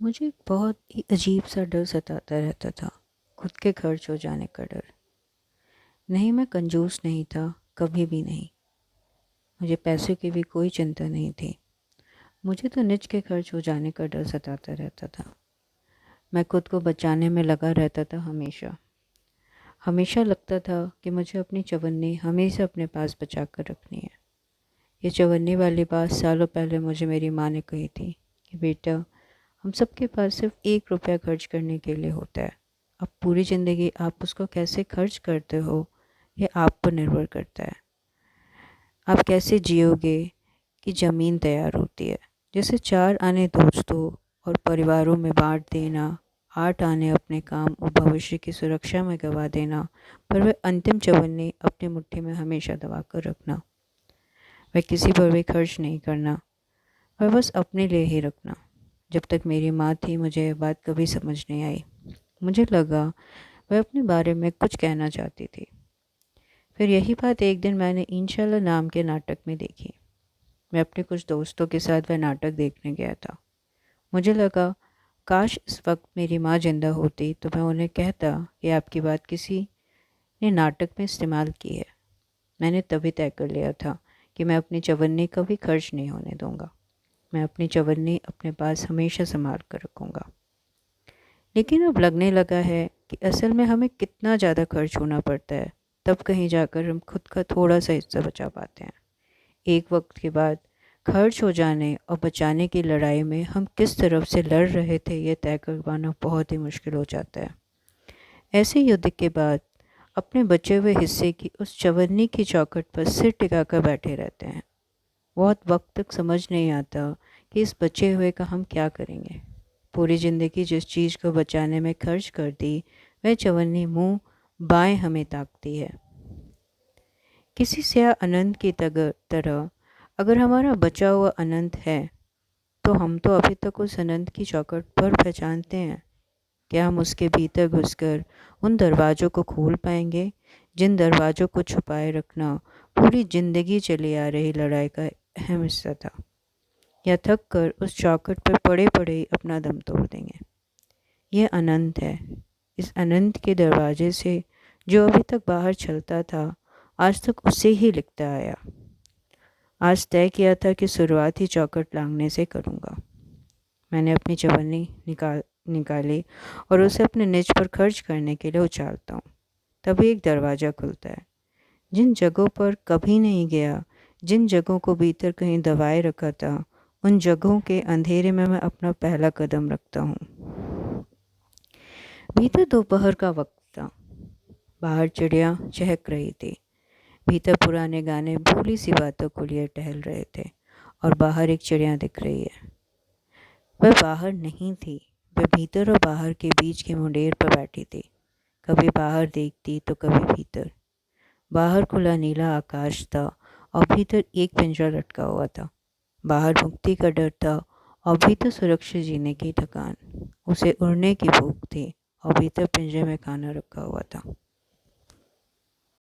मुझे एक बहुत ही अजीब सा डर सताता रहता था। खुद के खर्च हो जाने का डर। नहीं, मैं कंजूस नहीं था, कभी भी नहीं। मुझे पैसों की भी कोई चिंता नहीं थी। मुझे तो निज के खर्च हो जाने का डर सताता रहता था। मैं खुद को बचाने में लगा रहता था हमेशा। हमेशा लगता था कि मुझे अपनी चवन्नी हमेशा अपने पास बचा कर रखनी है। ये चवन्नी वाली बात सालों पहले मुझे मेरी माँ ने कही थी कि बेटा, हम सबके पास सिर्फ 1 रुपया खर्च करने के लिए होता है। अब पूरी ज़िंदगी आप उसको कैसे खर्च करते हो, ये आप पर निर्भर करता है। आप कैसे जियोगे कि ज़मीन तैयार होती है, जैसे 4 आने दोस्तों और परिवारों में बांट देना, 8 आने अपने काम और भविष्य की सुरक्षा में गंवा देना, पर वह अंतिम चवन्नी अपनी मुट्ठी में हमेशा दबा कर रखना। वह किसी पर भी खर्च नहीं करना, वह बस अपने लिए ही रखना। जब तक मेरी माँ थी मुझे यह बात कभी समझ नहीं आई। मुझे लगा वह अपने बारे में कुछ कहना चाहती थी। फिर यही बात एक दिन मैंने इंशाल्लाह नाम के नाटक में देखी। मैं अपने कुछ दोस्तों के साथ वह नाटक देखने गया था। मुझे लगा काश इस वक्त मेरी माँ जिंदा होती तो मैं उन्हें कहता कि आपकी बात किसी ने नाटक में इस्तेमाल की है। मैंने तभी तय कर लिया था कि मैं अपनी चवन्नी कभी खर्च नहीं होने दूंगा। मैं अपनी चवन्नी अपने पास हमेशा संभाल कर रखूँगा। लेकिन अब लगने लगा है कि असल में हमें कितना ज़्यादा खर्च होना पड़ता है, तब कहीं जाकर हम खुद का थोड़ा सा हिस्सा बचा पाते हैं। एक वक्त के बाद खर्च हो जाने और बचाने की लड़ाई में हम किस तरफ से लड़ रहे थे ये तय कर पाना बहुत ही मुश्किल हो जाता है। ऐसे युद्ध के बाद अपने बचे हुए हिस्से की उस चवन्नी की चौखट पर सिर टिकाकर बैठे रहते हैं। बहुत वक्त तक समझ नहीं आता कि इस बचे हुए का हम क्या करेंगे। पूरी ज़िंदगी जिस चीज़ को बचाने में खर्च कर दी, वह चवन्नी मुंह बाएं हमें ताकती है। किसी स्याह अनंत की तरह अगर हमारा बचा हुआ अनंत है, तो हम तो अभी तक उस अनंत की चौखट पर पहचानते हैं। क्या हम उसके भीतर घुसकर उन दरवाज़ों को खोल पाएंगे जिन दरवाज़ों को छुपाए रखना पूरी ज़िंदगी चली आ रही लड़ाई का अहम हिस्सा था? या थक कर उस चौखट पर पड़े पड़े ही अपना दम तोड़ देंगे? यह अनंत है। इस अनंत के दरवाजे से जो अभी तक बाहर चलता था, आज तक उसे ही लिखता आया। आज तय किया था कि शुरुआत ही चौखट लांघने से करूँगा। मैंने अपनी चवन्नी निकाली और उसे अपने निज पर खर्च करने के लिए उछालता हूँ। तभी एक दरवाज़ा खुलता है। जिन जगहों पर कभी नहीं गया, जिन जगहों को भीतर कहीं दबाए रखा था, उन जगहों के अंधेरे में मैं अपना पहला कदम रखता हूँ। भीतर दोपहर का वक्त था। बाहर चिड़िया चहक रही थी। भीतर पुराने गाने भूली सी बातों को लिए टहल रहे थे। और बाहर एक चिड़िया दिख रही है। वह बाहर नहीं थी, वह भीतर और बाहर के बीच के मुंडेर पर बैठी थी। कभी बाहर देखती तो कभी भीतर। बाहर खुला नीला आकाश था और भीतर एक पिंजरा लटका हुआ था। बाहर मुक्ति का डर था और भीतर सुरक्षित जीने की थकान। उसे उड़ने की भूख थी और भीतर पिंजरे में खाना रखा हुआ था।